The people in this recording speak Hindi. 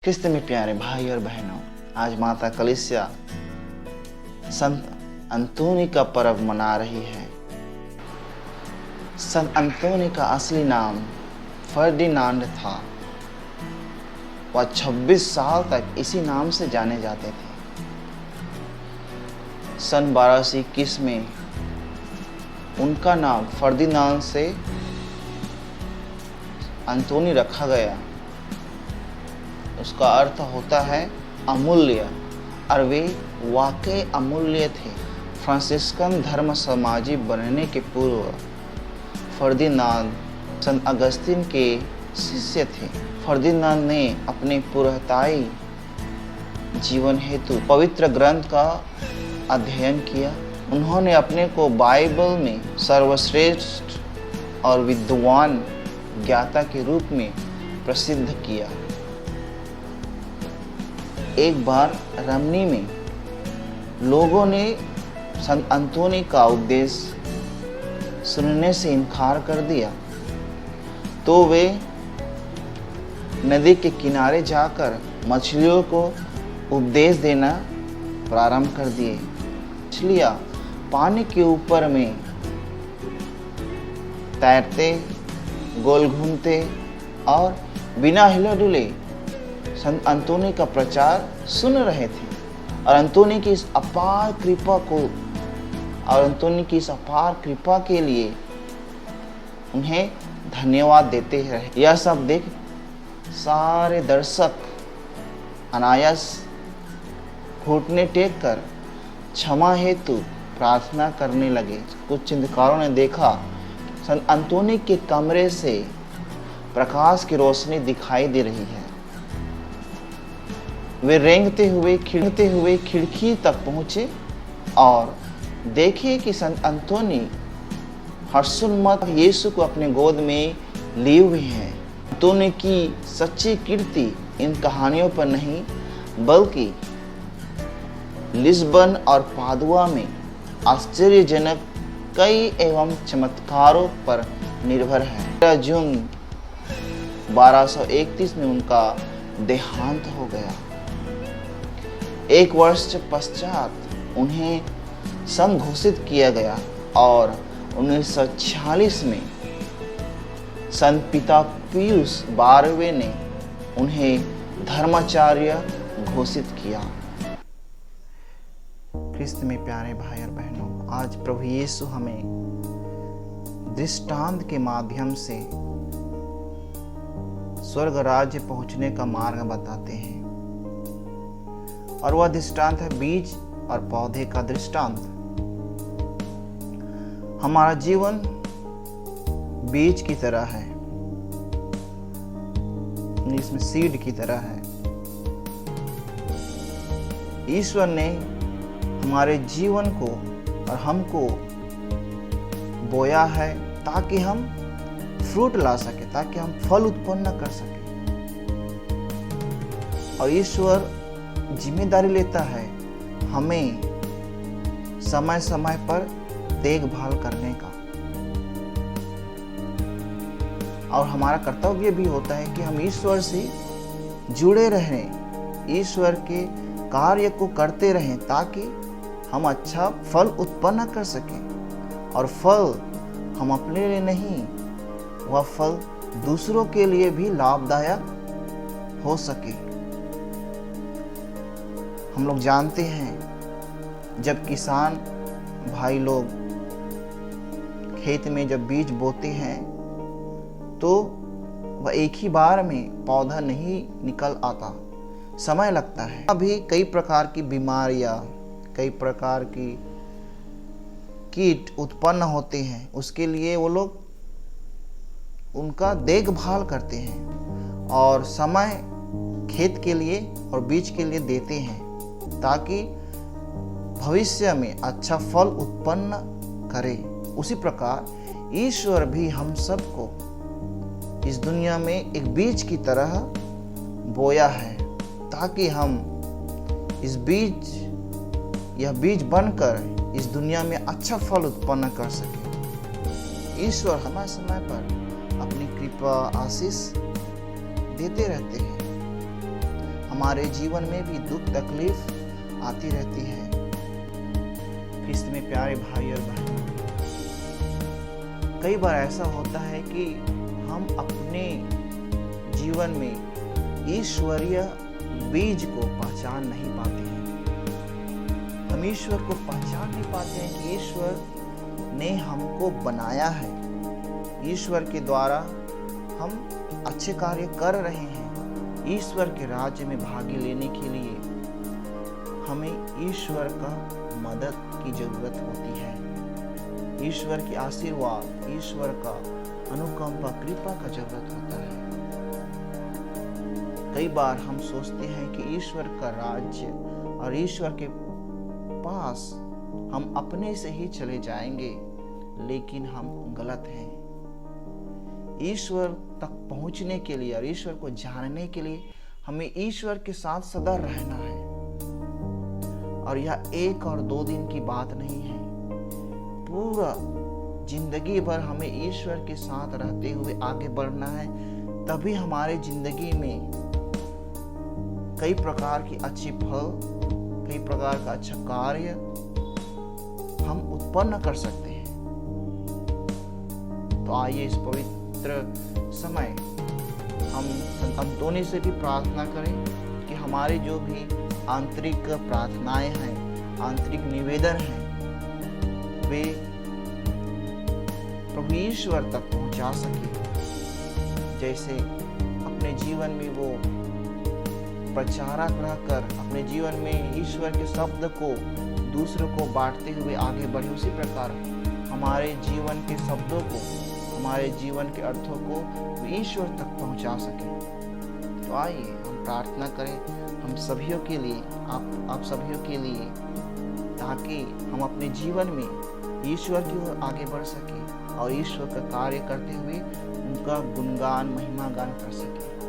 ख्रिस्त में प्यारे भाई और बहनों, आज माता कलीसिया संत अंतोनी का पर्व मना रही है। संत अंतोनी का असली नाम फर्डिनांड था। वह 26 साल तक इसी नाम से जाने जाते थे। सन 1221 में उनका नाम फर्डिनांड से अंतोनी रखा गया। उसका अर्थ होता है अमूल्य, और वे वाकई अमूल्य थे। फ्रांसिस्कन धर्म समाजी बनने के पूर्व फर्डिनांड संत अगस्तीन के शिष्य थे। फर्डिनांड ने अपने पुरहताई जीवन हेतु पवित्र ग्रंथ का अध्ययन किया। उन्होंने अपने को बाइबल में सर्वश्रेष्ठ और विद्वान ज्ञाता के रूप में प्रसिद्ध किया। एक बार रमनी में लोगों ने संत अंतोनी का उपदेश सुनने से इनकार कर दिया, तो वे नदी के किनारे जाकर मछलियों को उपदेश देना प्रारंभ कर दिए। मछलियाँ पानी के ऊपर में तैरते, गोल घूमते और बिना हिले डुले संत अंतोनी का प्रचार सुन रहे थे और अंतोनी की इस अपार कृपा के लिए उन्हें धन्यवाद देते रहे। यह सब देख सारे दर्शक अनायास घुटने टेक कर क्षमा हेतु प्रार्थना करने लगे। कुछ चिंतकारों ने देखा संत अंतोनी के कमरे से प्रकाश की रोशनी दिखाई दे रही है। वे रेंगते हुए खिड़की तक पहुंचे और देखे कि संत अंतोनी हर्षोन्मत्त यीशु को अपने गोद में लिए हुए हैं। अंतोनी की सच्ची कीर्ति इन कहानियों पर नहीं, बल्कि लिस्बन और पादुआ में आश्चर्यजनक कई एवं चमत्कारों पर निर्भर है। 13 जून 1231 में उनका देहांत हो गया। एक वर्ष पश्चात उन्हें संघोषित किया गया और 1946 में संत पिता पियूस 12वें ने उन्हें धर्माचार्य घोषित किया। ख्रिस्त में प्यारे भाई और बहनों, आज प्रभु यीशु हमें दृष्टांत के माध्यम से स्वर्ग राज्य पहुंचने का मार्ग बताते हैं, और वह दृष्टांत है बीज और पौधे का दृष्टांत। हमारा जीवन बीज की तरह है, इंग्लिश में सीड की तरह है। ईश्वर ने हमारे जीवन को और हमको बोया है ताकि हम फ्रूट ला सके, ताकि हम फल उत्पन्न कर सके। और ईश्वर जिम्मेदारी लेता है हमें समय समय पर देखभाल करने का, और हमारा कर्तव्य भी होता है कि हम ईश्वर से जुड़े रहें, ईश्वर के कार्य को करते रहें, ताकि हम अच्छा फल उत्पन्न कर सकें। और फल हम अपने लिए नहीं, वह फल दूसरों के लिए भी लाभदायक हो सके। हम लोग जानते हैं जब किसान भाई लोग खेत में जब बीज बोते हैं तो वह एक ही बार में पौधा नहीं निकल आता, समय लगता है। अभी कई प्रकार की बीमारियां, कई प्रकार की कीट उत्पन्न होते हैं, उसके लिए वो लोग उनका देखभाल करते हैं और समय खेत के लिए और बीज के लिए देते हैं, ताकि भविष्य में अच्छा फल उत्पन्न करे। उसी प्रकार ईश्वर भी हम सबको इस दुनिया में एक बीज की तरह बोया है, ताकि हम यह बीज बनकर इस दुनिया में अच्छा फल उत्पन्न कर सके। ईश्वर समय समय पर अपनी कृपा आशीष देते रहते हैं। हमारे जीवन में भी दुख तकलीफ आती रहती है। इसमें प्यारे भाई और बहन, कई बार ऐसा होता है कि हम अपने जीवन में ईश्वरीय बीज को पहचान नहीं पाते हैं। हम ईश्वर को पहचान नहीं पाते हैं कि ईश्वर ने हमको बनाया है, ईश्वर के द्वारा हम अच्छे कार्य कर रहे हैं। ईश्वर के राज्य में भागी लेने के लिए हमें ईश्वर का मदद की जरूरत होती है। ईश्वर की आशीर्वाद, ईश्वर का अनुकंपा, कृपा का जरूरत होता है। कई बार हम सोचते हैं कि ईश्वर का राज्य और ईश्वर के पास हम अपने से ही चले जाएंगे, लेकिन हम गलत हैं। ईश्वर तक पहुंचने के लिए और ईश्वर को जानने के लिए हमें ईश्वर के साथ सदा रहना है। और यह 1 और 2 दिन की बात नहीं है, पूरा जिंदगी भर हमें ईश्वर के साथ रहते हुए आगे बढ़ना है। तभी हमारे जिंदगी में कई प्रकार की अच्छी फल, कई प्रकार का अच्छा कार्य हम उत्पन्न कर सकते हैं। तो आइए इस पवित्र समय हम संत अंतोनी से भी प्रार्थना करें कि हमारी जो भी आंतरिक प्रार्थनाएं हैं, आंतरिक निवेदन हैं, वे प्रभु ईश्वर तक पहुंचा सके। जैसे अपने जीवन में वो प्रचारक रहकर अपने जीवन में ईश्वर के शब्द को दूसरों को बांटते हुए आगे बढ़े, उसी प्रकार हमारे जीवन के शब्दों को, हमारे जीवन के अर्थों को ईश्वर तक पहुंचा सके। तो आइए हम प्रार्थना करें हम सभियों के लिए, आप सभियों के लिए, ताकि हम अपने जीवन में ईश्वर की ओर आगे बढ़ सके और ईश्वर का कार्य करते हुए उनका गुणगान, महिमा गान कर सके।